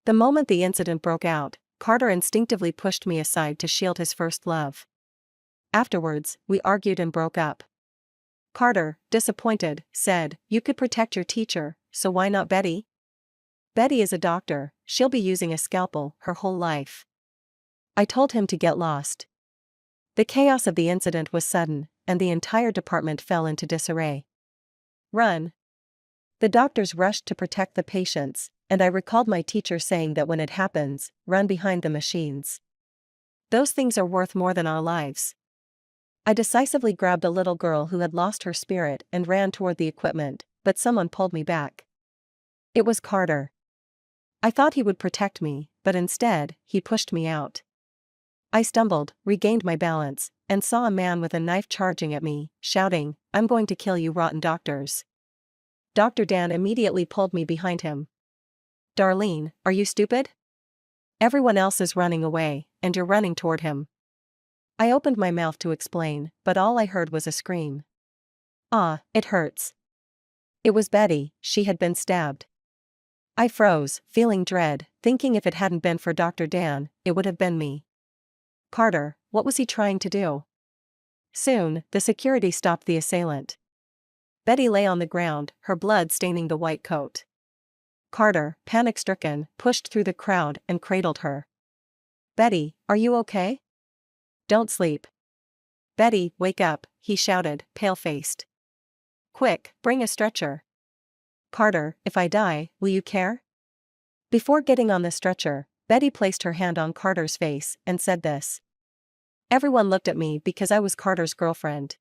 The moment the incident broke out, Carter instinctively pushed me aside to shield his first love. Afterwards, we argued and broke up. Carter, disappointed, said, "You could protect your teacher, so why not Betty? Betty is a doctor, she'll be using a scalpel her whole life." I told him to get lost. The chaos of the incident was sudden, and the entire department fell into disarray. "Run." The doctors rushed to protect the patients, and I recalled my teacher saying that when it happens, run behind the machines. Those things are worth more than our lives. I decisively grabbed a little girl who had lost her spirit and ran toward the equipment, but someone pulled me back. It was Carter. I thought he would protect me, but instead, he pushed me out. I stumbled, regained my balance, and saw a man with a knife charging at me, shouting, "I'm going to kill you rotten doctors." Dr. Dan immediately pulled me behind him. "Darlene, are you stupid? Everyone else is running away, and you're running toward him." I opened my mouth to explain, but all I heard was a scream. "Ah, it hurts." It was Betty, she had been stabbed. I froze, feeling dread, thinking if it hadn't been for Dr. Dan, it would have been me. Carter, what was he trying to do? Soon, the security stopped the assailant. Betty lay on the ground, her blood staining the white coat. Carter, panic-stricken, pushed through the crowd and cradled her. "Betty, are you okay? Don't sleep. Betty, wake up," he shouted, pale-faced. "Quick, bring a stretcher." "Carter, if I die, will you care?" Before getting on the stretcher, Betty placed her hand on Carter's face and said this. Everyone looked at me because I was Carter's girlfriend.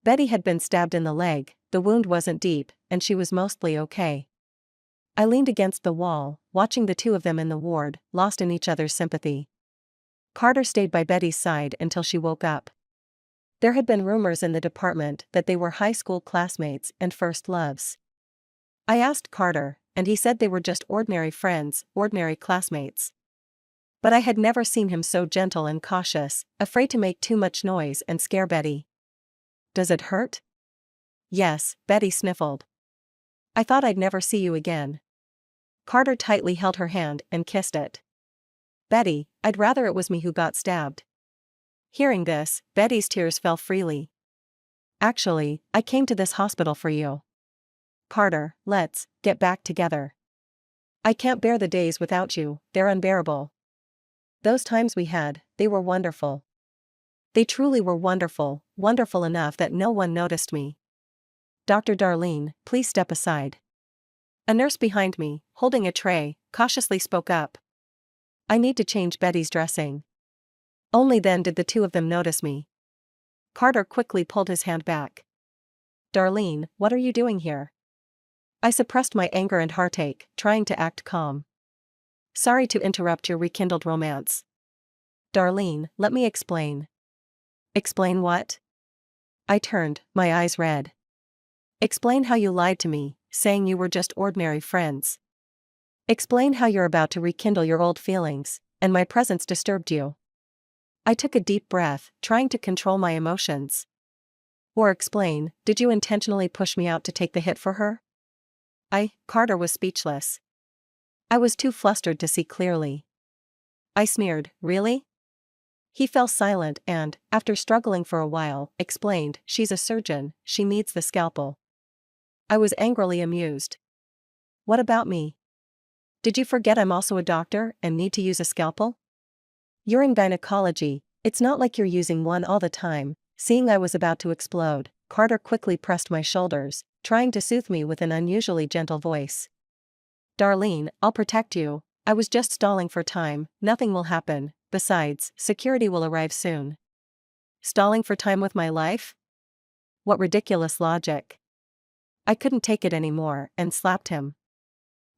Betty had been stabbed in the leg, the wound wasn't deep, and she was mostly okay. I leaned against the wall, watching the two of them in the ward, lost in each other's sympathy. Carter stayed by Betty's side until she woke up. There had been rumors in the department that they were high school classmates and first loves. I asked Carter, and he said they were just ordinary friends, ordinary classmates. But I had never seen him so gentle and cautious, afraid to make too much noise and scare Betty. "Does it hurt?" "Yes," Betty sniffled. "I thought I'd never see you again." Carter tightly held her hand and kissed it. "Betty, I'd rather it was me who got stabbed." Hearing this, Betty's tears fell freely. "Actually, I came to this hospital for you. Carter, let's get back together. I can't bear the days without you, they're unbearable. Those times we had, they were wonderful. They truly were wonderful, wonderful enough that no one noticed me. Dr. Darlene, please step aside." A nurse behind me, holding a tray, cautiously spoke up. "I need to change Betty's dressing." Only then did the two of them notice me. Carter quickly pulled his hand back. "Darlene, what are you doing here?" I suppressed my anger and heartache, trying to act calm. "Sorry to interrupt your rekindled romance." "Darlene, let me explain." "Explain what?" I turned, my eyes red. "Explain how you lied to me, saying you were just ordinary friends. Explain how you're about to rekindle your old feelings, and my presence disturbed you." I took a deep breath, trying to control my emotions. "Or explain, did you intentionally push me out to take the hit for her?" Carter was speechless. I was too flustered to see clearly. I sneered, "Really?" He fell silent and, after struggling for a while, explained, "She's a surgeon, she needs the scalpel." I was angrily amused. "What about me? Did you forget I'm also a doctor and need to use a scalpel? You're in gynecology, it's not like you're using one all the time." Seeing I was about to explode, Carter quickly pressed my shoulders, trying to soothe me with an unusually gentle voice. "Darlene, I'll protect you. I was just stalling for time, nothing will happen, besides, security will arrive soon." Stalling for time with my life? What ridiculous logic. I couldn't take it anymore and slapped him.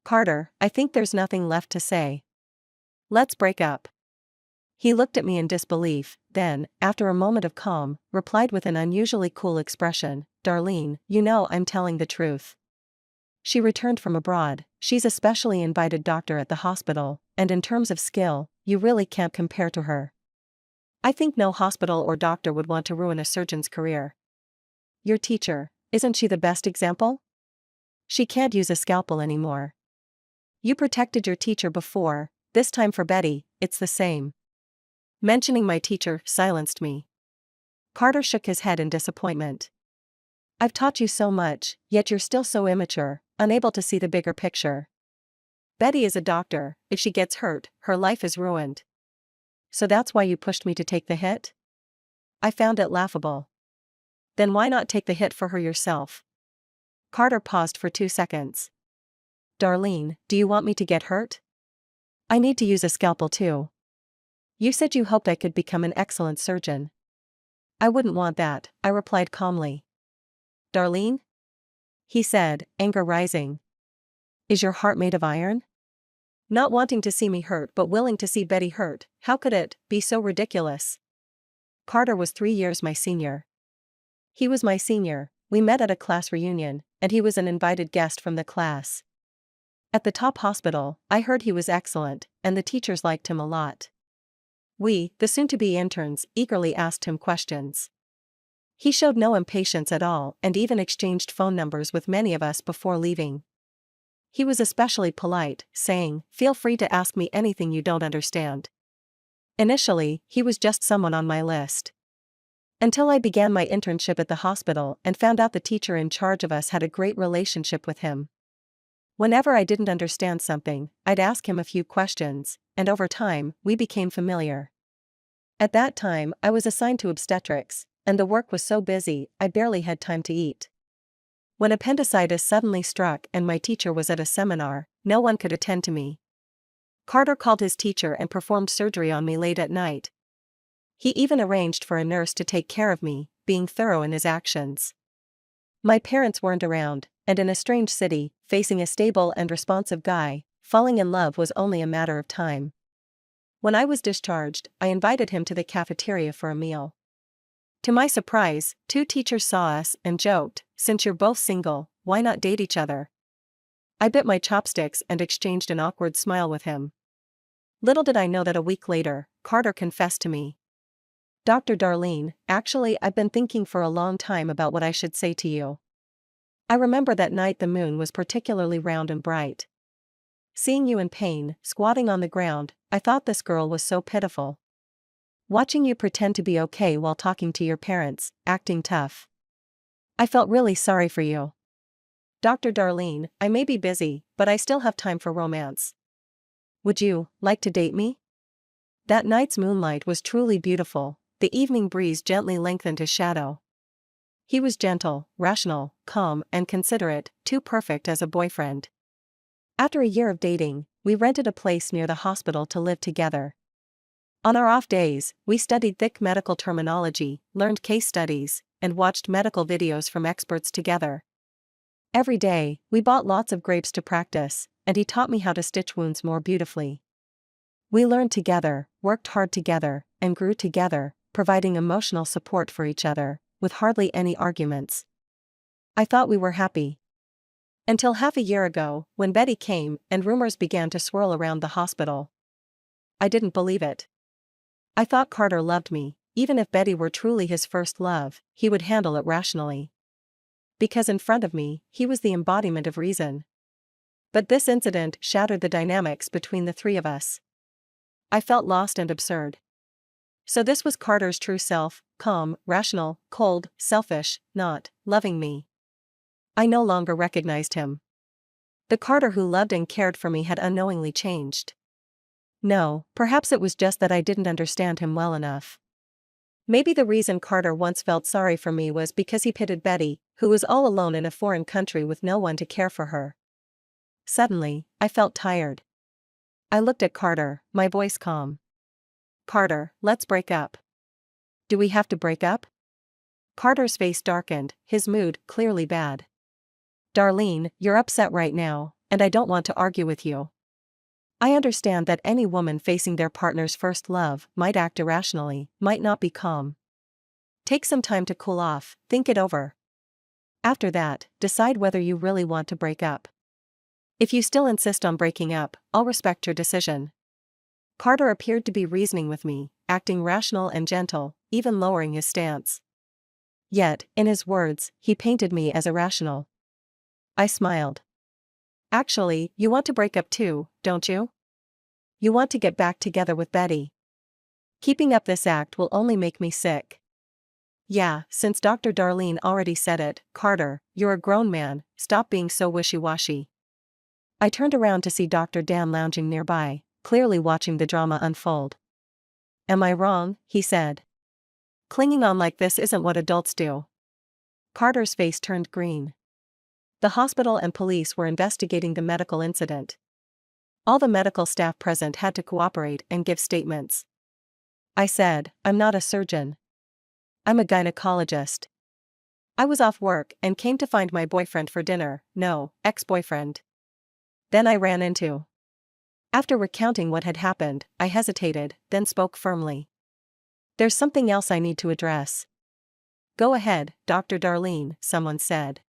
"Carter, I think there's nothing left to say. Let's break up." He looked at me in disbelief, then, after a moment of calm, replied with an unusually cool expression, "Darlene, you know I'm telling the truth. She returned from abroad, she's a specially invited doctor at the hospital, and in terms of skill, you really can't compare to her. I think no hospital or doctor would want to ruin a surgeon's career. Your teacher, isn't she the best example? She can't use a scalpel anymore. You protected your teacher before, this time for Betty, it's the same. Mentioning my teacher silenced me. Carter shook his head in disappointment. I've taught you so much, yet you're still so immature, unable to see the bigger picture. Betty is a doctor, if she gets hurt, her life is ruined. So that's why you pushed me to take the hit? I found it laughable. Then why not take the hit for her yourself? Carter paused for 2 seconds. Darlene, do you want me to get hurt? I need to use a scalpel too. You said you hoped I could become an excellent surgeon. I wouldn't want that, I replied calmly. Darlene? He said, anger rising. Is your heart made of iron? Not wanting to see me hurt but willing to see Betty hurt, how could it be so ridiculous? Carter was 3 years my senior. He was my senior, we met at a class reunion, and he was an invited guest from the class. At the top hospital, I heard he was excellent, and the teachers liked him a lot. We, the soon-to-be interns, eagerly asked him questions. He showed no impatience at all and even exchanged phone numbers with many of us before leaving. He was especially polite, saying, "Feel free to ask me anything you don't understand." Initially, he was just someone on my list. Until I began my internship at the hospital and found out the teacher in charge of us had a great relationship with him. Whenever I didn't understand something, I'd ask him a few questions, and over time, we became familiar. At that time, I was assigned to obstetrics, and the work was so busy, I barely had time to eat. When appendicitis suddenly struck and my teacher was at a seminar, no one could attend to me. Carter called his teacher and performed surgery on me late at night. He even arranged for a nurse to take care of me, being thorough in his actions. My parents weren't around, and in a strange city, facing a stable and responsive guy, falling in love was only a matter of time. When I was discharged, I invited him to the cafeteria for a meal. To my surprise, 2 teachers saw us and joked, "Since you're both single, why not date each other?" I bit my chopsticks and exchanged an awkward smile with him. Little did I know that a week later, Carter confessed to me. "Dr. Darlene, actually I've been thinking for a long time about what I should say to you. I remember that night the moon was particularly round and bright. Seeing you in pain, squatting on the ground, I thought this girl was so pitiful. Watching you pretend to be okay while talking to your parents, acting tough. I felt really sorry for you. Dr. Darlene, I may be busy, but I still have time for romance. Would you like to date me?" That night's moonlight was truly beautiful, the evening breeze gently lengthened his shadow. He was gentle, rational, calm, and considerate, too perfect as a boyfriend. After a year of dating, we rented a place near the hospital to live together. On our off days, we studied thick medical terminology, learned case studies, and watched medical videos from experts together. Every day, we bought lots of grapes to practice, and he taught me how to stitch wounds more beautifully. We learned together, worked hard together, and grew together, providing emotional support for each other, with hardly any arguments. I thought we were happy. Until half a year ago, when Betty came and rumors began to swirl around the hospital. I didn't believe it. I thought Carter loved me, even if Betty were truly his first love, he would handle it rationally. Because in front of me, he was the embodiment of reason. But this incident shattered the dynamics between the 3 of us. I felt lost and absurd. So this was Carter's true self, calm, rational, cold, selfish, not loving me. I no longer recognized him. The Carter who loved and cared for me had unknowingly changed. No, perhaps it was just that I didn't understand him well enough. Maybe the reason Carter once felt sorry for me was because he pitied Betty, who was all alone in a foreign country with no one to care for her. Suddenly, I felt tired. I looked at Carter, my voice calm. "Carter, let's break up." "Do we have to break up?" Carter's face darkened, his mood clearly bad. "Darlene, you're upset right now, and I don't want to argue with you. I understand that any woman facing their partner's first love might act irrationally, might not be calm. Take some time to cool off, think it over. After that, decide whether you really want to break up. If you still insist on breaking up, I'll respect your decision." Carter appeared to be reasoning with me, acting rational and gentle, even lowering his stance. Yet, in his words, he painted me as irrational. I smiled. Actually, you want to break up too, don't you? You want to get back together with Betty. Keeping up this act will only make me sick. Yeah, since Dr. Darlene already said it, Carter, you're a grown man, stop being so wishy-washy. I turned around to see Dr. Dan lounging nearby, clearly watching the drama unfold. Am I wrong? He said. Clinging on like this isn't what adults do. Carter's face turned green. The hospital and police were investigating the medical incident. All the medical staff present had to cooperate and give statements. I said, I'm not a surgeon. I'm a gynecologist. I was off work and came to find my boyfriend for dinner, no, ex-boyfriend. Then I ran into. After recounting what had happened, I hesitated, then spoke firmly. There's something else I need to address. Go ahead, Dr. Darlene, someone said.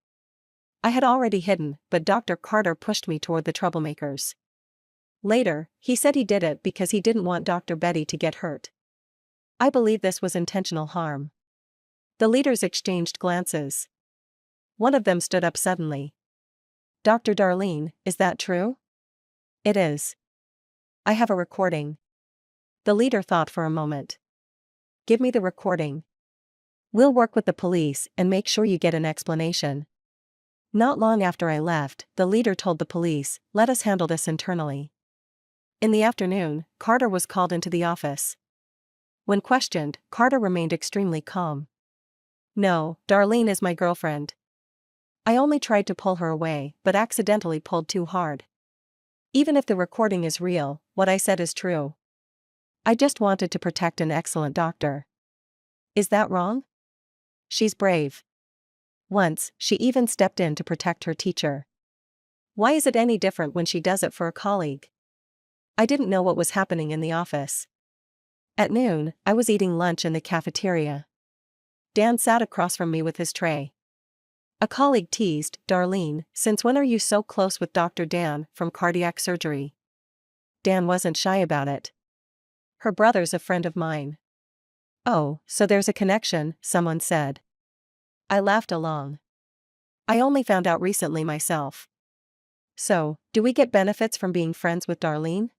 I had already hidden, but Dr. Carter pushed me toward the troublemakers. Later, he said he did it because he didn't want Dr. Betty to get hurt. I believe this was intentional harm. The leaders exchanged glances. One of them stood up suddenly. Dr. Darlene, is that true? It is. I have a recording. The leader thought for a moment. Give me the recording. We'll work with the police and make sure you get an explanation. Not long after I left, the leader told the police, let us handle this internally. In the afternoon, Carter was called into the office. When questioned, Carter remained extremely calm. No, Darlene is my girlfriend. I only tried to pull her away, but accidentally pulled too hard. Even if the recording is real, what I said is true. I just wanted to protect an excellent doctor. Is that wrong? She's brave. Once, she even stepped in to protect her teacher. Why is it any different when she does it for a colleague? I didn't know what was happening in the office. At noon, I was eating lunch in the cafeteria. Dan sat across from me with his tray. A colleague teased, Darlene, since when are you so close with Dr. Dan from cardiac surgery? Dan wasn't shy about it. Her brother's a friend of mine. Oh, so there's a connection, someone said. I laughed along. I only found out recently myself. So, do we get benefits from being friends with Darlene?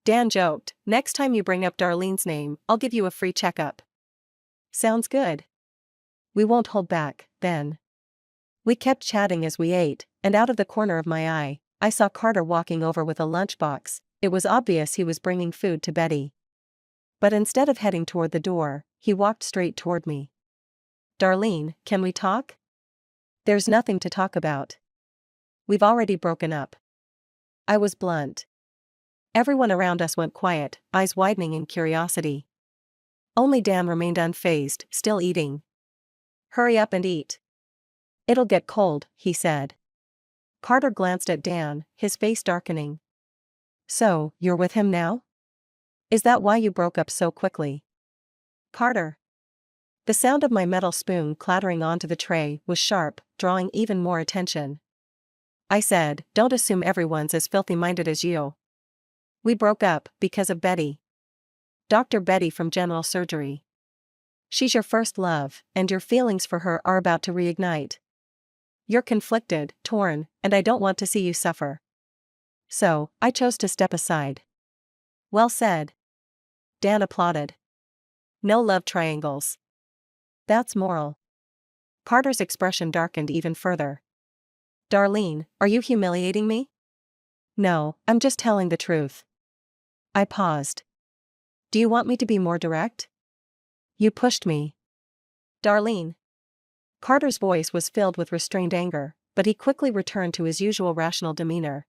Dan joked, next time you bring up Darlene's name, I'll give you a free checkup. Sounds good. We won't hold back, then. We kept chatting as we ate, and out of the corner of my eye, I saw Carter walking over with a lunchbox. It was obvious he was bringing food to Betty. But instead of heading toward the door, he walked straight toward me. Darlene, can we talk? There's nothing to talk about. We've already broken up. I was blunt. Everyone around us went quiet, eyes widening in curiosity. Only Dan remained unfazed, still eating. Hurry up and eat. It'll get cold, he said. Carter glanced at Dan, his face darkening. So, you're with him now? Is that why you broke up so quickly? Carter. The sound of my metal spoon clattering onto the tray was sharp, drawing even more attention. I said, don't assume everyone's as filthy-minded as you. We broke up because of Betty. Dr. Betty from general surgery. She's your first love, and your feelings for her are about to reignite. You're conflicted, torn, and I don't want to see you suffer. So, I chose to step aside. Well said. Dan applauded. No love triangles. That's moral. Carter's expression darkened even further. Darlene, are you humiliating me? No, I'm just telling the truth. I paused. Do you want me to be more direct? You pushed me. Darlene. Carter's voice was filled with restrained anger, but he quickly returned to his usual rational demeanor.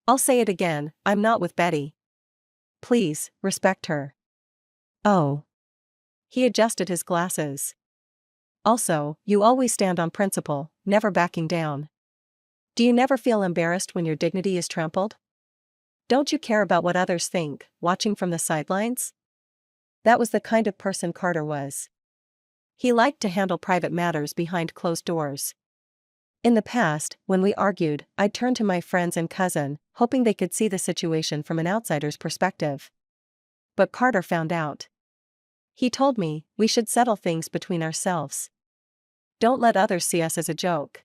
I'll say it again, I'm not with Betty. Please, respect her. Oh. He adjusted his glasses. Also, you always stand on principle, never backing down. Do you never feel embarrassed when your dignity is trampled? Don't you care about what others think, watching from the sidelines? That was the kind of person Carter was. He liked to handle private matters behind closed doors. In the past, when we argued, I'd turn to my friends and cousin, hoping they could see the situation from an outsider's perspective. But Carter found out. He told me, we should settle things between ourselves. Don't let others see us as a joke.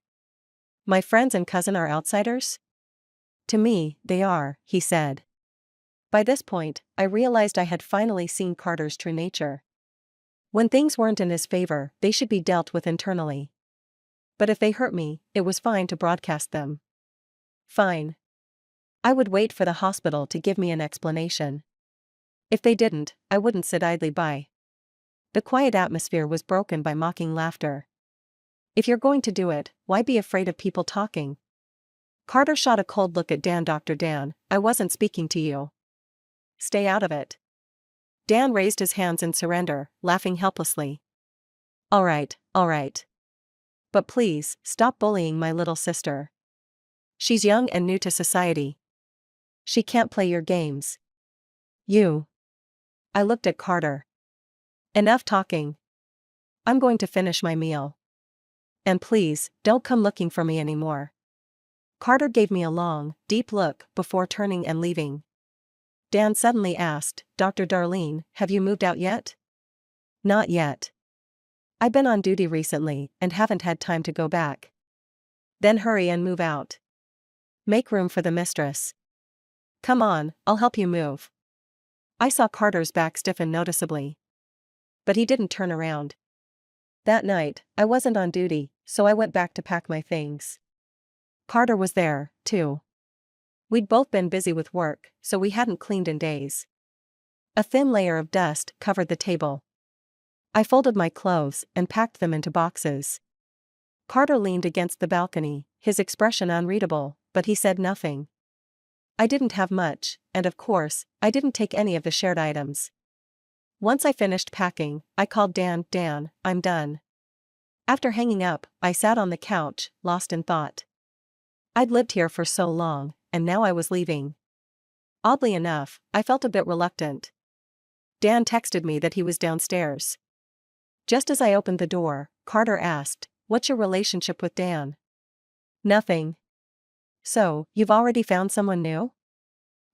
My friends and cousin are outsiders? To me, they are, he said. By this point, I realized I had finally seen Carter's true nature. When things weren't in his favor, they should be dealt with internally. But if they hurt me, it was fine to broadcast them. Fine. I would wait for the hospital to give me an explanation. If they didn't, I wouldn't sit idly by. The quiet atmosphere was broken by mocking laughter. If you're going to do it, why be afraid of people talking? Carter shot a cold look at Dan. Dr. Dan, I wasn't speaking to you. Stay out of it. Dan raised his hands in surrender, laughing helplessly. All right. But please, stop bullying my little sister. She's young and new to society. She can't play your games. I looked at Carter. Enough talking. I'm going to finish my meal. And please, don't come looking for me anymore. Carter gave me a long, deep look before turning and leaving. Dan suddenly asked, Dr. Darlene, have you moved out yet? Not yet. I've been on duty recently and haven't had time to go back. Then hurry and move out. Make room for the mistress. Come on, I'll help you move. I saw Carter's back stiffen noticeably. But he didn't turn around. That night, I wasn't on duty, so I went back to pack my things. Carter was there, too. We'd both been busy with work, so we hadn't cleaned in days. A thin layer of dust covered the table. I folded my clothes and packed them into boxes. Carter leaned against the balcony, his expression unreadable, but he said nothing. I didn't have much, and of course, I didn't take any of the shared items. Once I finished packing, I called Dan. Dan, I'm done. After hanging up, I sat on the couch, lost in thought. I'd lived here for so long, and now I was leaving. Oddly enough, I felt a bit reluctant. Dan texted me that he was downstairs. Just as I opened the door, Carter asked, What's your relationship with Dan? Nothing. So, you've already found someone new?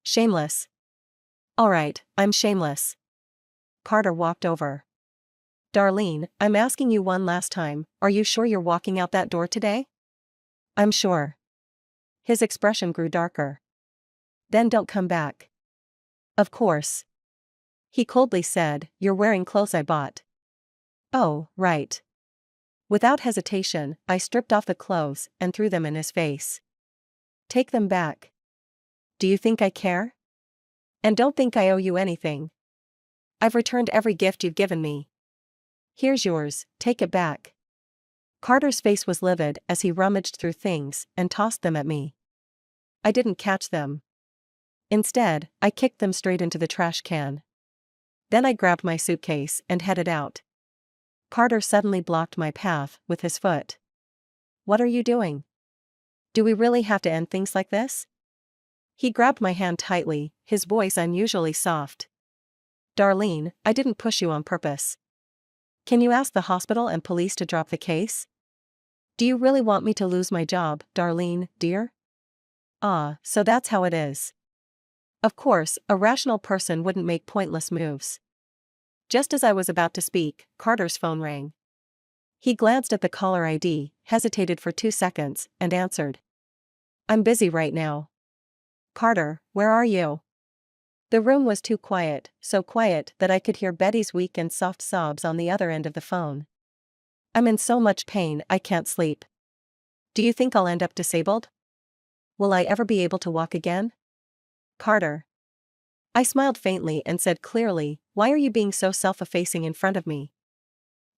Shameless. Alright, I'm shameless. Carter walked over. Darlene, I'm asking you one last time, are you sure you're walking out that door today? I'm sure. His expression grew darker. Then don't come back. Of course. He coldly said, You're wearing clothes I bought. Oh, right. Without hesitation, I stripped off the clothes and threw them in his face. Take them back. Do you think I care? And don't think I owe you anything. I've returned every gift you've given me. Here's yours, take it back. Carter's face was livid as he rummaged through things and tossed them at me. I didn't catch them. Instead, I kicked them straight into the trash can. Then I grabbed my suitcase and headed out. Carter suddenly blocked my path with his foot. What are you doing? Do we really have to end things like this? He grabbed my hand tightly, his voice unusually soft. Darlene, I didn't push you on purpose. Can you ask the hospital and police to drop the case? Do you really want me to lose my job, Darlene, dear? Ah, so that's how it is. Of course, a rational person wouldn't make pointless moves. Just as I was about to speak, Carter's phone rang. He glanced at the caller ID, hesitated for 2 seconds, and answered. I'm busy right now. Carter, where are you? The room was too quiet, so quiet that I could hear Betty's weak and soft sobs on the other end of the phone. I'm in so much pain I can't sleep. Do you think I'll end up disabled? Will I ever be able to walk again? Carter. I smiled faintly and said clearly, Why are you being so self-effacing in front of me?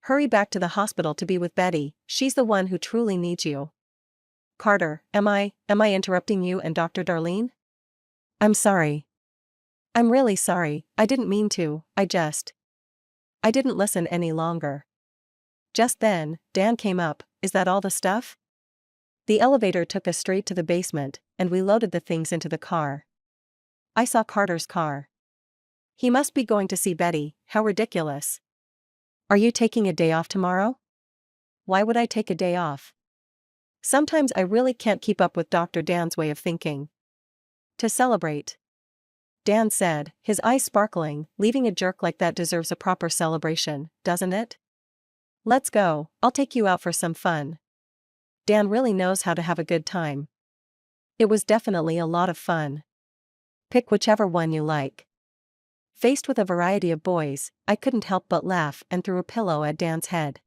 Hurry back to the hospital to be with Betty, she's the one who truly needs you. Carter, am I interrupting you and Dr. Darlene? I'm sorry. I'm really sorry, I didn't mean to, I didn't listen any longer. Just then, Dan came up, Is that all the stuff? The elevator took us straight to the basement, and we loaded the things into the car. I saw Carter's car. He must be going to see Betty, how ridiculous. Are you taking a day off tomorrow? Why would I take a day off? Sometimes I really can't keep up with Dr. Dan's way of thinking. To celebrate. Dan said, his eyes sparkling, leaving a jerk like that deserves a proper celebration, doesn't it? Let's go, I'll take you out for some fun. Dan really knows how to have a good time. It was definitely a lot of fun. Pick whichever one you like. Faced with a variety of boys, I couldn't help but laugh and threw a pillow at Dan's head.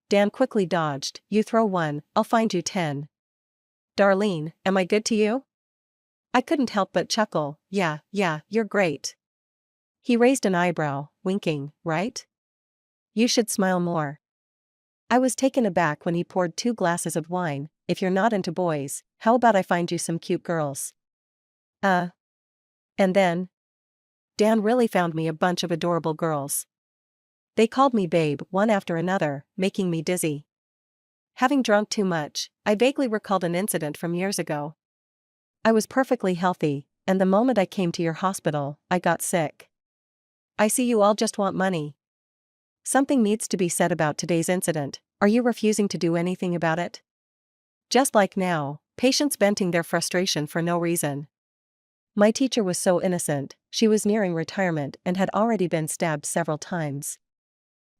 Dan quickly dodged. You throw one, I'll find you 10. Darlene, am I good to you? I couldn't help but chuckle. Yeah, you're great. He raised an eyebrow, winking, right? You should smile more. I was taken aback when he poured 2 glasses of wine. If you're not into boys, how about I find you some cute girls? And then? Dan really found me a bunch of adorable girls. They called me babe one after another, making me dizzy. Having drunk too much, I vaguely recalled an incident from years ago. I was perfectly healthy, and the moment I came to your hospital, I got sick. I see you all just want money. Something needs to be said about today's incident. Are you refusing to do anything about it? Just like now, patients venting their frustration for no reason. My teacher was so innocent, she was nearing retirement and had already been stabbed several times.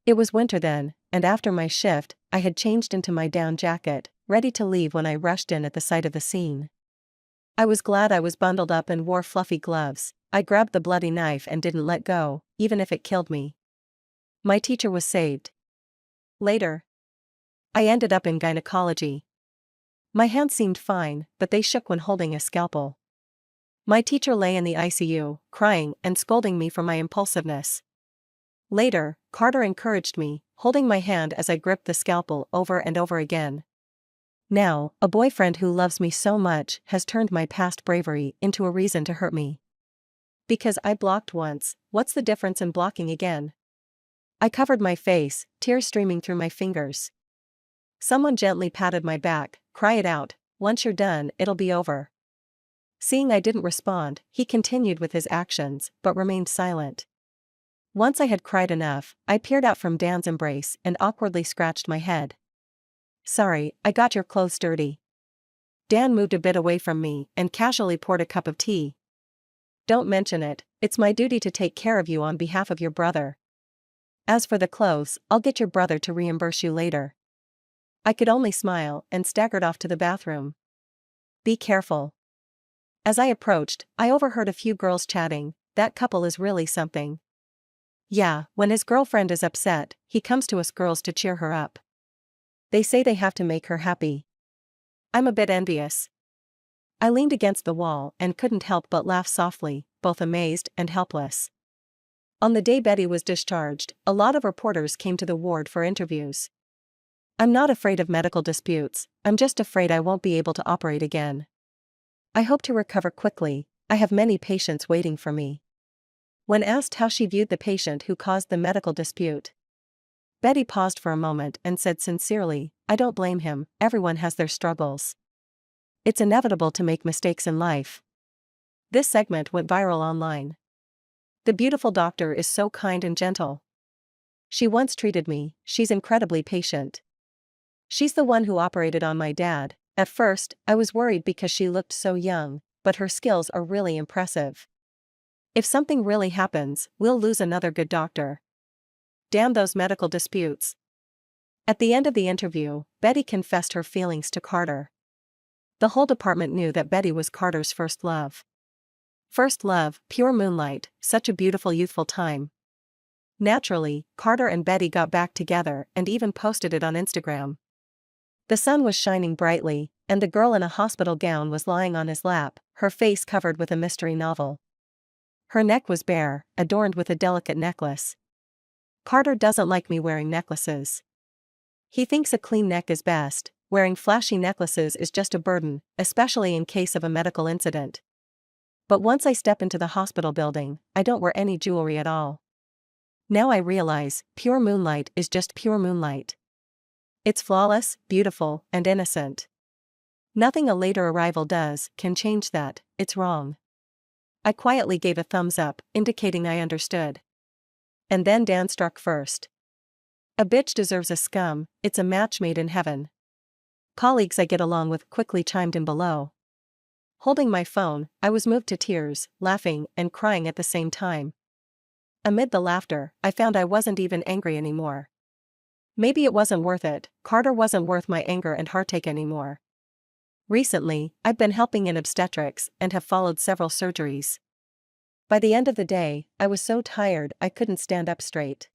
It was winter then, and after my shift, I had changed into my down jacket, ready to leave when I rushed in at the sight of the scene. I was glad I was bundled up and wore fluffy gloves. I grabbed the bloody knife and didn't let go, even if it killed me. My teacher was saved. Later, I ended up in gynecology. My hands seemed fine, but they shook when holding a scalpel. My teacher lay in the ICU, crying and scolding me for my impulsiveness. Later, Carter encouraged me, holding my hand as I gripped the scalpel over and over again. Now, a boyfriend who loves me so much has turned my past bravery into a reason to hurt me. Because I blocked once, what's the difference in blocking again? I covered my face, tears streaming through my fingers. Someone gently patted my back. Cry it out, once you're done, it'll be over. Seeing I didn't respond, he continued with his actions, but remained silent. Once I had cried enough, I peered out from Dan's embrace and awkwardly scratched my head. Sorry, I got your clothes dirty. Dan moved a bit away from me and casually poured a cup of tea. Don't mention it, it's my duty to take care of you on behalf of your brother. As for the clothes, I'll get your brother to reimburse you later. I could only smile and staggered off to the bathroom. Be careful. As I approached, I overheard a few girls chatting. That couple is really something. Yeah, when his girlfriend is upset, he comes to us girls to cheer her up. They say they have to make her happy. I'm a bit envious. I leaned against the wall and couldn't help but laugh softly, both amazed and helpless. On the day Betty was discharged, a lot of reporters came to the ward for interviews. I'm not afraid of medical disputes, I'm just afraid I won't be able to operate again. I hope to recover quickly, I have many patients waiting for me. When asked how she viewed the patient who caused the medical dispute, Betty paused for a moment and said sincerely, I don't blame him, everyone has their struggles. It's inevitable to make mistakes in life. This segment went viral online. The beautiful doctor is so kind and gentle. She once treated me, she's incredibly patient. She's the one who operated on my dad. At first, I was worried because she looked so young, but her skills are really impressive. If something really happens, we'll lose another good doctor. Damn those medical disputes. At the end of the interview, Betty confessed her feelings to Carter. The whole department knew that Betty was Carter's first love. First love, pure moonlight, such a beautiful youthful time. Naturally, Carter and Betty got back together and even posted it on Instagram. The sun was shining brightly, and the girl in a hospital gown was lying on his lap, her face covered with a mystery novel. Her neck was bare, adorned with a delicate necklace. Carter doesn't like me wearing necklaces. He thinks a clean neck is best, wearing flashy necklaces is just a burden, especially in case of a medical incident. But once I step into the hospital building, I don't wear any jewelry at all. Now I realize, pure moonlight is just pure moonlight. It's flawless, beautiful, and innocent. Nothing a later arrival does can change that. It's wrong. I quietly gave a thumbs up, indicating I understood. And then Dan struck first. A bitch deserves a scum, it's a match made in heaven. Colleagues I get along with quickly chimed in below. Holding my phone, I was moved to tears, laughing and crying at the same time. Amid the laughter, I found I wasn't even angry anymore. Maybe it wasn't worth it, Carter wasn't worth my anger and heartache anymore. Recently, I've been helping in obstetrics and have followed several surgeries. By the end of the day, I was so tired I couldn't stand up straight.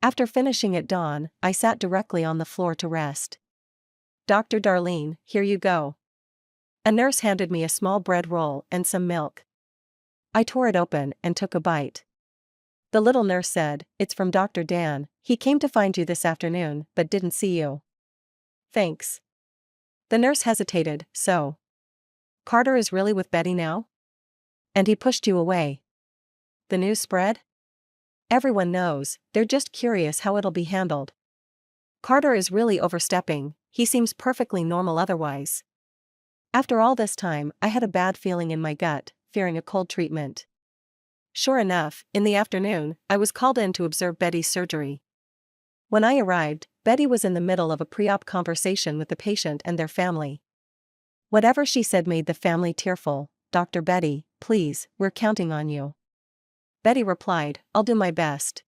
After finishing at dawn, I sat directly on the floor to rest. Dr. Darlene, here you go. A nurse handed me a small bread roll and some milk. I tore it open and took a bite. The little nurse said, "It's from Dr. Dan, he came to find you this afternoon but didn't see you." Thanks. The nurse hesitated, so. Carter is really with Betty now? And he pushed you away. The news spread? Everyone knows, they're just curious how it'll be handled. Carter is really overstepping, he seems perfectly normal otherwise. After all this time, I had a bad feeling in my gut, fearing a cold treatment. Sure enough, in the afternoon, I was called in to observe Betty's surgery. When I arrived, Betty was in the middle of a pre-op conversation with the patient and their family. Whatever she said made the family tearful. "Dr. Betty, please, we're counting on you." Betty replied, "I'll do my best."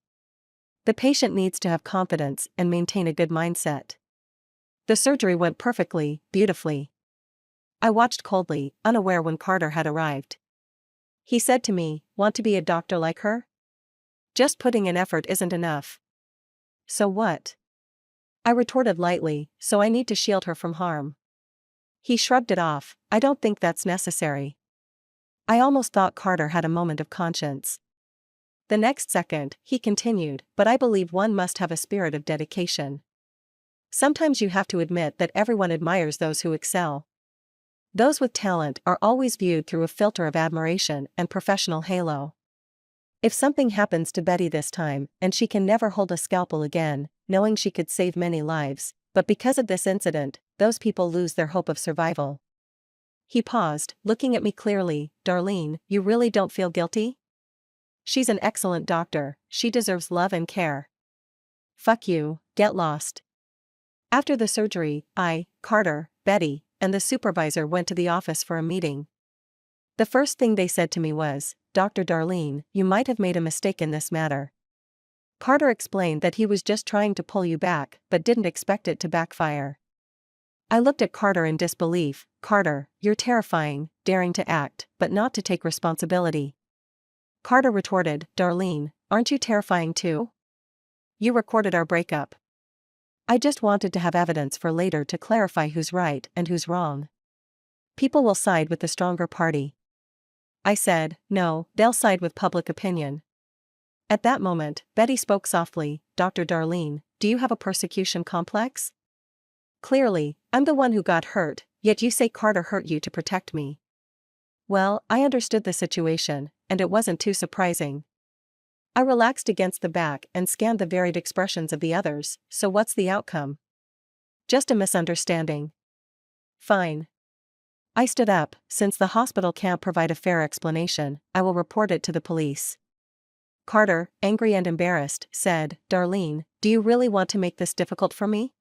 The patient needs to have confidence and maintain a good mindset. The surgery went perfectly, beautifully. I watched coldly, unaware when Carter had arrived. He said to me, "Want to be a doctor like her? Just putting in effort isn't enough." So what? I retorted lightly, "So I need to shield her from harm." He shrugged it off, "I don't think that's necessary." I almost thought Carter had a moment of conscience. The next second, he continued, "But I believe one must have a spirit of dedication. Sometimes you have to admit that everyone admires those who excel. Those with talent are always viewed through a filter of admiration and professional halo. If something happens to Betty this time, and she can never hold a scalpel again, knowing she could save many lives, but because of this incident, those people lose their hope of survival." He paused, looking at me clearly. "Darlene, you really don't feel guilty? She's an excellent doctor, she deserves love and care." "Fuck you, get lost." After the surgery, I, Carter, Betty, and the supervisor went to the office for a meeting. The first thing they said to me was, "Dr. Darlene, you might have made a mistake in this matter." Carter explained that he was just trying to pull you back, but didn't expect it to backfire. I looked at Carter in disbelief. "Carter, you're terrifying, daring to act, but not to take responsibility." Carter retorted, "Darlene, aren't you terrifying too? You recorded our breakup. I just wanted to have evidence for later to clarify who's right and who's wrong. People will side with the stronger party." I said, "No, they'll side with public opinion." At that moment, Betty spoke softly, "Dr. Darlene, do you have a persecution complex? Clearly, I'm the one who got hurt, yet you say Carter hurt you to protect me." Well, I understood the situation, and it wasn't too surprising. I relaxed against the back and scanned the varied expressions of the others. "So what's the outcome?" "Just a misunderstanding." "Fine." I stood up. "Since the hospital can't provide a fair explanation, I will report it to the police." Carter, angry and embarrassed, said, "Darlene, do you really want to make this difficult for me?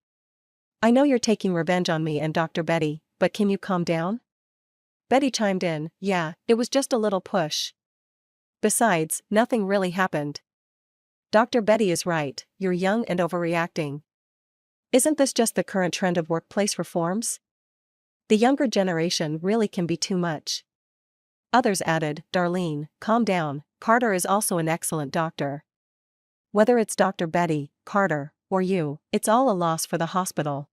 I know you're taking revenge on me and Dr. Betty, but can you calm down?" Betty chimed in, "Yeah, it was just a little push. Besides, nothing really happened. Dr. Betty is right, you're young and overreacting. Isn't this just the current trend of workplace reforms? The younger generation really can be too much." Others added, "Darlene, calm down, Carter is also an excellent doctor. Whether it's Dr. Betty, Carter, or you, it's all a loss for the hospital.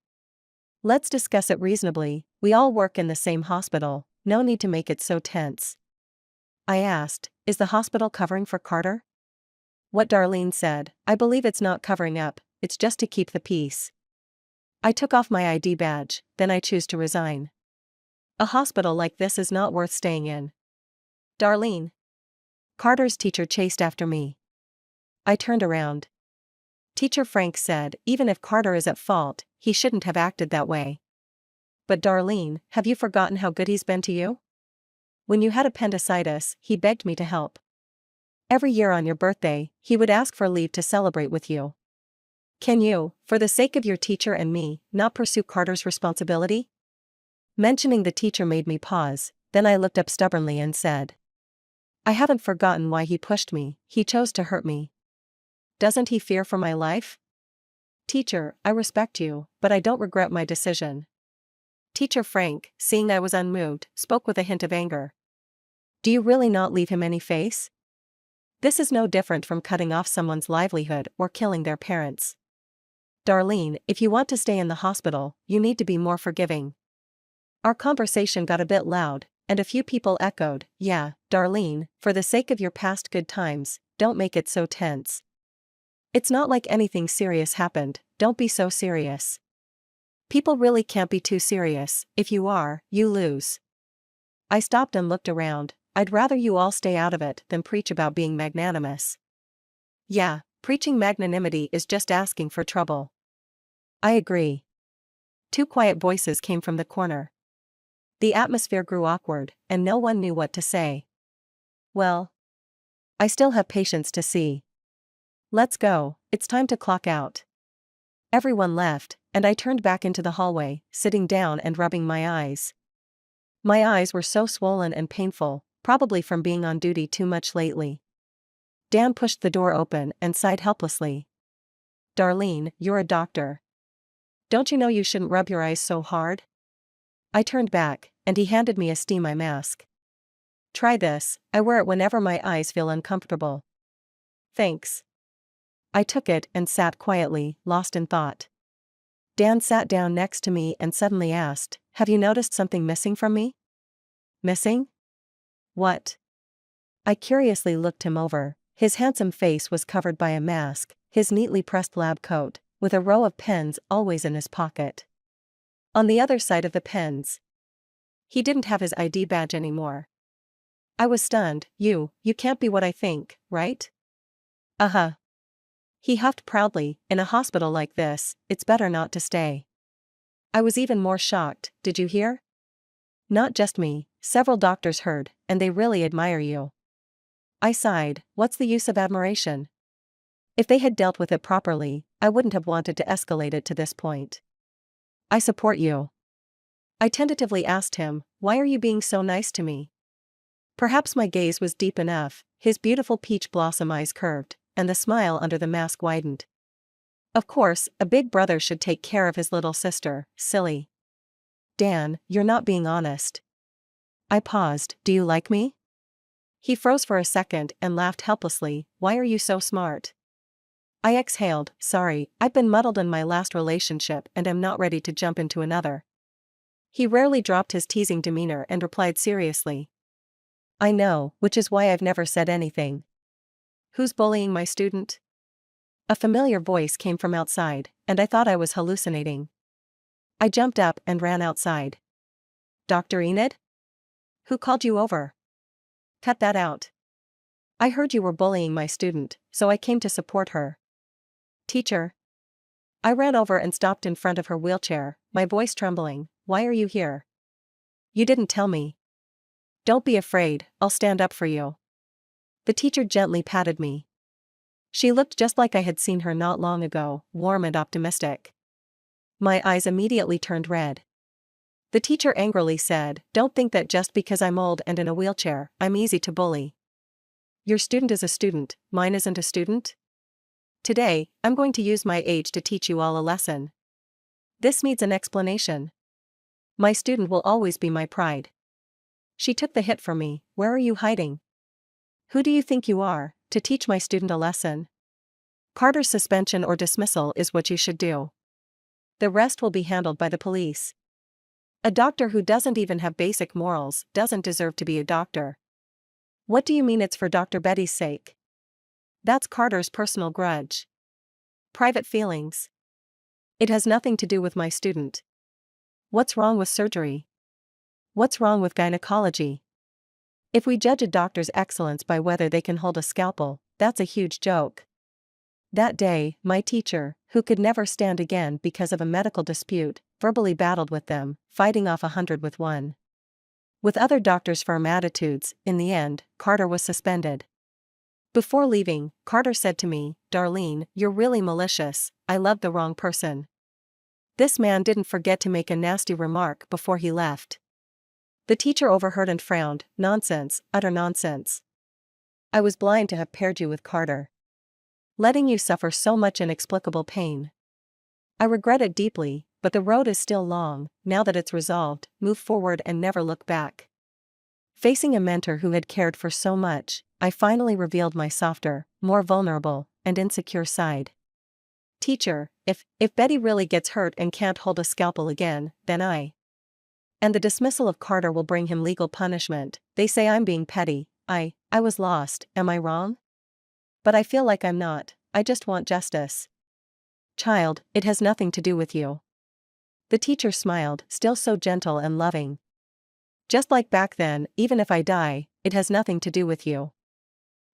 Let's discuss it reasonably, we all work in the same hospital, no need to make it so tense." I asked, "Is the hospital covering for Carter?" What Darlene said, "I believe it's not covering up, it's just to keep the peace." I took off my ID badge, then I choose to resign. A hospital like this is not worth staying in. "Darlene." Carter's teacher chased after me. I turned around. Teacher Frank said, "Even if Carter is at fault, he shouldn't have acted that way." "But Darlene, have you forgotten how good he's been to you? When you had appendicitis, he begged me to help. Every year on your birthday, he would ask for leave to celebrate with you. Can you, for the sake of your teacher and me, not pursue Carter's responsibility?" Mentioning the teacher made me pause, then I looked up stubbornly and said, "I haven't forgotten why he pushed me, he chose to hurt me. Doesn't he fear for my life? Teacher, I respect you, but I don't regret my decision." Teacher Frank, seeing I was unmoved, spoke with a hint of anger. Do you really not leave him any face? This is no different from cutting off someone's livelihood or killing their parents. Darlene, if you want to stay in the hospital, you need to be more forgiving. Our conversation got a bit loud, and a few people echoed, yeah, Darlene, for the sake of your past good times, don't make it so tense. It's not like anything serious happened, don't be so serious. People really can't be too serious, if you are, you lose. I stopped and looked around. I'd rather you all stay out of it than preach about being magnanimous. Yeah, preaching magnanimity is just asking for trouble. I agree. Two quiet voices came from the corner. The atmosphere grew awkward, and no one knew what to say. Well, I still have patients to see. Let's go, it's time to clock out. Everyone left, and I turned back into the hallway, sitting down and rubbing my eyes. My eyes were so swollen and painful, probably from being on duty too much lately. Dan pushed the door open and sighed helplessly. Darlene, you're a doctor. Don't you know you shouldn't rub your eyes so hard? I turned back, and he handed me a steam eye mask. Try this, I wear it whenever my eyes feel uncomfortable. Thanks. I took it and sat quietly, lost in thought. Dan sat down next to me and suddenly asked, have you noticed something missing from me? Missing? What? I curiously looked him over. His handsome face was covered by a mask, his neatly pressed lab coat, with a row of pens always in his pocket. On the other side of the pens, he didn't have his ID badge anymore. I was stunned. You can't be what I think, right? Uh-huh. He huffed proudly. In a hospital like this, it's better not to stay. I was even more shocked. Did you hear? Not just me, several doctors heard, and they really admire you. I sighed. What's the use of admiration? If they had dealt with it properly, I wouldn't have wanted to escalate it to this point. I support you. I tentatively asked him, why are you being so nice to me? Perhaps my gaze was deep enough, his beautiful peach blossom eyes curved, and the smile under the mask widened. Of course, a big brother should take care of his little sister, silly. Dan, you're not being honest. I paused. Do you like me? He froze for a second and laughed helplessly. Why are you so smart? I exhaled. Sorry, I've been muddled in my last relationship and am not ready to jump into another. He rarely dropped his teasing demeanor and replied seriously. I know, which is why I've never said anything. Who's bullying my student? A familiar voice came from outside, and I thought I was hallucinating. I jumped up and ran outside. Dr. Enid? Who called you over? Cut that out. I heard you were bullying my student, so I came to support her. Teacher? I ran over and stopped in front of her wheelchair, my voice trembling. Why are you here? You didn't tell me. Don't be afraid, I'll stand up for you. The teacher gently patted me. She looked just like I had seen her not long ago, warm and optimistic. My eyes immediately turned red. The teacher angrily said, don't think that just because I'm old and in a wheelchair, I'm easy to bully. Your student is a student, mine isn't a student? Today, I'm going to use my age to teach you all a lesson. This needs an explanation. My student will always be my pride. She took the hit for me. Where are you hiding? Who do you think you are, to teach my student a lesson? Carter's suspension or dismissal is what you should do. The rest will be handled by the police. A doctor who doesn't even have basic morals doesn't deserve to be a doctor. What do you mean it's for Dr. Betty's sake? That's Carter's personal grudge. Private feelings. It has nothing to do with my student. What's wrong with surgery? What's wrong with gynecology? If we judge a doctor's excellence by whether they can hold a scalpel, that's a huge joke. That day, my teacher, who could never stand again because of a medical dispute, verbally battled with them, fighting off 100 with one. With other doctors' firm attitudes, in the end, Carter was suspended. Before leaving, Carter said to me, Darlene, you're really malicious, I loved the wrong person. This man didn't forget to make a nasty remark before he left. The teacher overheard and frowned. Nonsense, utter nonsense. I was blind to have paired you with Carter. Letting you suffer so much inexplicable pain. I regret it deeply, But the road is still long. Now that it's resolved, move forward and never look back. Facing a mentor who had cared for so much, I finally revealed my softer, more vulnerable, and insecure side. Teacher, if Betty really gets hurt and can't hold a scalpel again, then And the dismissal of Carter will bring him legal punishment. They say I'm being petty. I was lost, am I wrong? But I feel like I'm not, I just want justice. Child, it has nothing to do with you. The teacher smiled, still so gentle and loving. Just like back then, even if I die, it has nothing to do with you.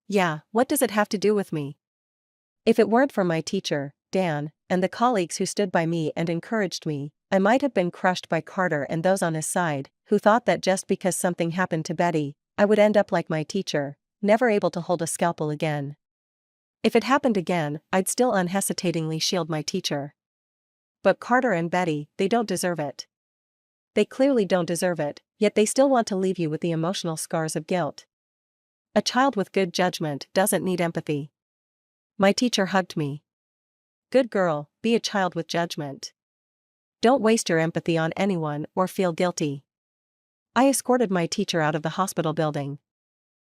Yeah, what does it have to do with me? If it weren't for my teacher, Dan, and the colleagues who stood by me and encouraged me, I might have been crushed by Carter and those on his side, who thought that just because something happened to Betty, I would end up like my teacher, never able to hold a scalpel again. If it happened again, I'd still unhesitatingly shield my teacher. But Carter and Betty, they don't deserve it. They clearly don't deserve it, yet they still want to leave you with the emotional scars of guilt. A child with good judgment doesn't need empathy. My teacher hugged me. Good girl, be a child with judgment. Don't waste your empathy on anyone or feel guilty. I escorted my teacher out of the hospital building.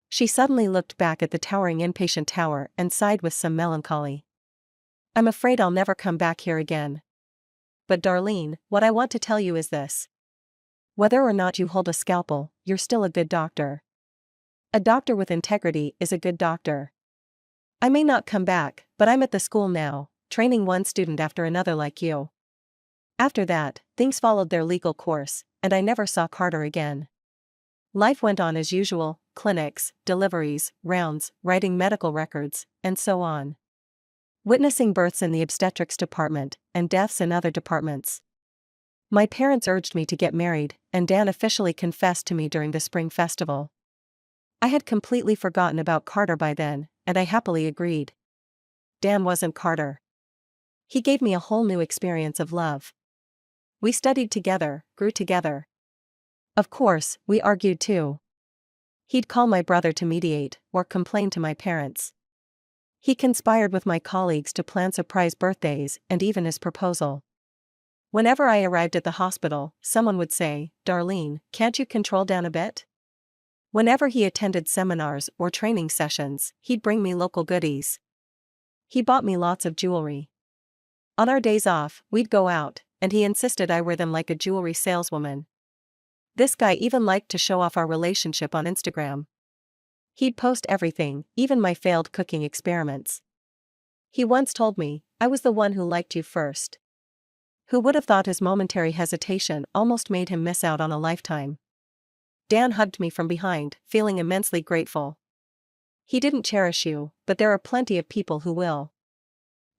She suddenly looked back at the towering inpatient tower and sighed with some melancholy. I'm afraid I'll never come back here again. But Darlene, what I want to tell you is this. Whether or not you hold a scalpel, you're still a good doctor. A doctor with integrity is a good doctor. I may not come back, but I'm at the school now, training one student after another like you. After that, things followed their legal course, and I never saw Carter again. Life went on as usual, clinics, deliveries, rounds, writing medical records, and so on. Witnessing births in the obstetrics department, and deaths in other departments. My parents urged me to get married, and Dan officially confessed to me during the spring festival. I had completely forgotten about Carter by then, and I happily agreed. Dan wasn't Carter. He gave me a whole new experience of love. We studied together, grew together. Of course, we argued too. He'd call my brother to mediate, or complain to my parents. He conspired with my colleagues to plan surprise birthdays and even his proposal. Whenever I arrived at the hospital, someone would say, Darlene, can't you control Dan a bit? Whenever he attended seminars or training sessions, he'd bring me local goodies. He bought me lots of jewelry. On our days off, we'd go out, and he insisted I wear them like a jewelry saleswoman. This guy even liked to show off our relationship on Instagram. He'd post everything, even my failed cooking experiments. He once told me, I was the one who liked you first. Who would have thought his momentary hesitation almost made him miss out on a lifetime? Dan hugged me from behind, feeling immensely grateful. He didn't cherish you, but there are plenty of people who will.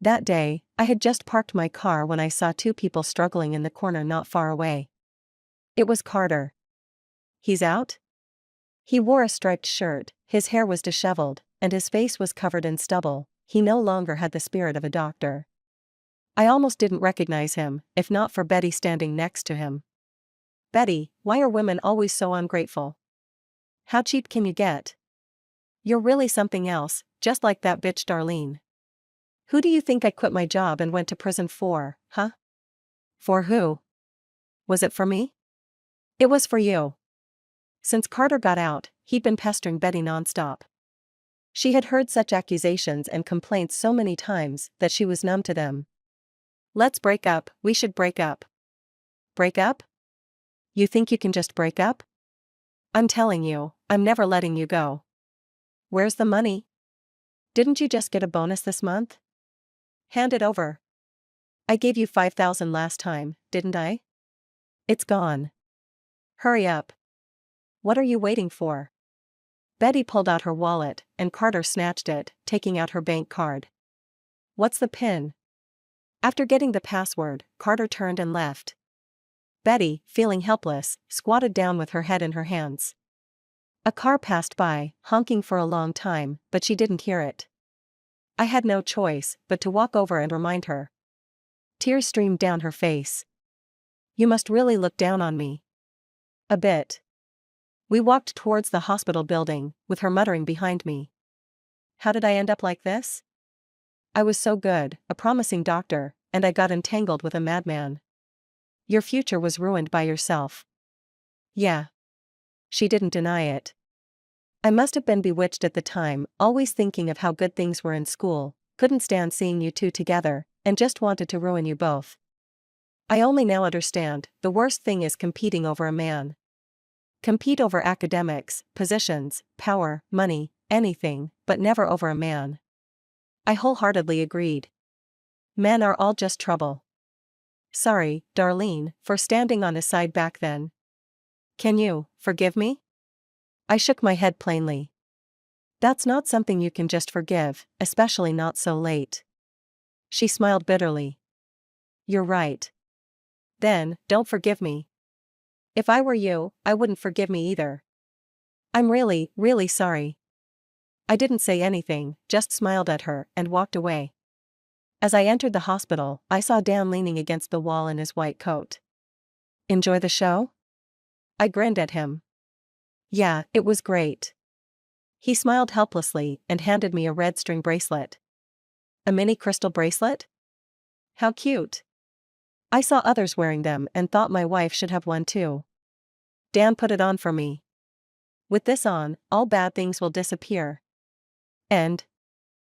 That day, I had just parked my car when I saw two people struggling in the corner not far away. It was Carter. He's out? He wore a striped shirt, his hair was disheveled, and his face was covered in stubble. He no longer had the spirit of a doctor. I almost didn't recognize him, if not for Betty standing next to him. Betty, why are women always so ungrateful? How cheap can you get? You're really something else, just like that bitch Darlene. Who do you think I quit my job and went to prison for, huh? For who? Was it for me? It was for you. Since Carter got out, he'd been pestering Betty nonstop. She had heard such accusations and complaints so many times that she was numb to them. Let's break up, we should break up. Break up? You think you can just break up? I'm telling you, I'm never letting you go. Where's the money? Didn't you just get a bonus this month? Hand it over. I gave you $5,000 last time, didn't I? It's gone. Hurry up. What are you waiting for? Betty pulled out her wallet, and Carter snatched it, taking out her bank card. What's the PIN? After getting the password, Carter turned and left. Betty, feeling helpless, squatted down with her head in her hands. A car passed by, honking for a long time, but she didn't hear it. I had no choice but to walk over and remind her. Tears streamed down her face. You must really look down on me. A bit. We walked towards the hospital building, with her muttering behind me. How did I end up like this? I was so good, a promising doctor, and I got entangled with a madman. Your future was ruined by yourself. Yeah. She didn't deny it. I must have been bewitched at the time, always thinking of how good things were in school, couldn't stand seeing you two together, and just wanted to ruin you both. I only now understand, the worst thing is competing over a man. Compete over academics, positions, power, money, anything, but never over a man. I wholeheartedly agreed. Men are all just trouble. Sorry, Darlene, for standing on his side back then. Can you forgive me? I shook my head plainly. That's not something you can just forgive, especially not so late. She smiled bitterly. You're right. Then, don't forgive me. If I were you, I wouldn't forgive me either. I'm really, really sorry. I didn't say anything, just smiled at her and walked away. As I entered the hospital, I saw Dan leaning against the wall in his white coat. Enjoy the show? I grinned at him. Yeah, it was great. He smiled helplessly and handed me a red string bracelet. A mini crystal bracelet? How cute. I saw others wearing them and thought my wife should have one too. Dan put it on for me. With this on, all bad things will disappear. End.